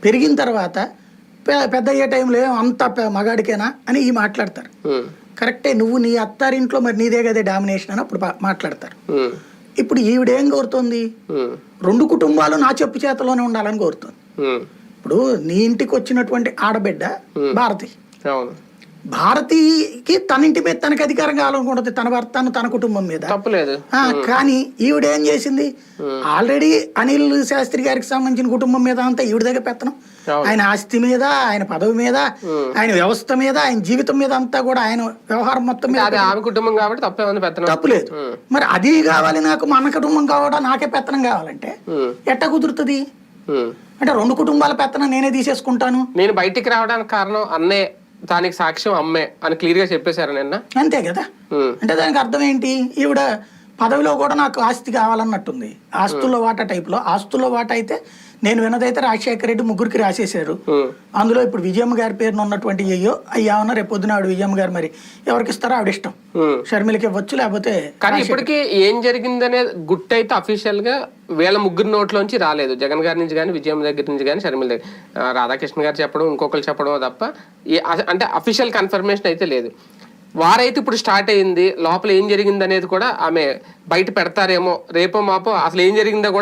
పెరిగిన తర్వాత పెద్ద అయ్యే టైంలో అంత మగాడికేనా అని ఈ మాట్లాడతారు. కరెక్టే, నువ్వు నీ అత్తారింట్లో మరి నీదే కదే డామినేషన్ అని అప్పుడు మాట్లాడతారు. ఇప్పుడు ఈవిడేం కోరుతుంది, 2 కుటుంబాలు నా చెప్పు చేతలోనే ఉండాలని కోరుతుంది. ఇప్పుడు నీ ఇంటికి వచ్చినటువంటి ఆడబిడ్డ భారతి, భారతికి తన ఇంటి మీద తనకి అధికారం కావాలనుకుంటుంది, తన భర్త తన కుటుంబం మీద తప్పలేదు. కానీ ఈవిడేం చేసింది, ఆల్రెడీ అనిల్ శాస్త్రి గారికి సంబంధించిన కుటుంబం మీద అంతా ఈవిడ దగ్గర పెత్తనం, ఆయన ఆస్తి మీద, ఆయన పదవి మీద, ఆయన వ్యవస్థ మీద, ఆయన జీవితం మీద అంతా కూడా ఆయన వ్యవహారం మొత్తం మీద ఆమె కుటుంబం కాబట్టి తప్పులేదు. మరి అది కావాలి నాకు, మన కుటుంబం కావడా నాకే పెత్తనం కావాలంటే ఎట్టా కుదురుతుంది? అంటే 2 కుటుంబాల పెత్తనం నేనే తీసేసుకుంటాను. నేను బయటికి రావడానికి కారణం అన్నే, దానికి సాక్ష్యం అమ్మే అని క్లియర్ గా చెప్పేశారు నిన్న. అంతే కదా. అంటే దానికి అర్థం ఏంటి, ఈవిడ పదవిలో కూడా నాకు ఆస్తి కావాలన్నట్టుంది. ఆస్తుల్లో వాటా టైప్ లో, ఆస్తుల్లో వాటా అయితే నేను విన్నదైతే రాజశేఖర రెడ్డి 3కి రాసేసారు. అందులో ఇప్పుడు విజయమ్మ గారి పేరున ఉన్నటువంటి అయ్యామన్నా రేపు పొద్దున ఆవిడ విజయమ్మ గారు మరి ఎవరికి ఇస్తారో ఆవిడ ఇష్టం, షర్మిలకి ఇవ్వచ్చు లేకపోతే. కానీ ఇప్పటికీ ఏం జరిగిందనే గుట్టు అయితే అఫీషియల్ గా వీళ్ళ 3 నోట్లోంచి రాలేదు, జగన్ గారి నుంచి కానీ, విజయమ్మ దగ్గర నుంచి కానీ, షర్మిల దగ్గర, రాధాకృష్ణ గారు చెప్పడం, ఇంకొకరు చెప్పడం తప్ప అంటే అఫీషియల్ కన్ఫర్మేషన్ అయితే లేదు. వారైతే ఇప్పుడు స్టార్ట్ అయింది, లోపల ఏం జరిగింది అనేది కూడా ఆమె బయట పెడతారేమో, రేపో మాపో అసలు ఏం జరిగిందో కూడా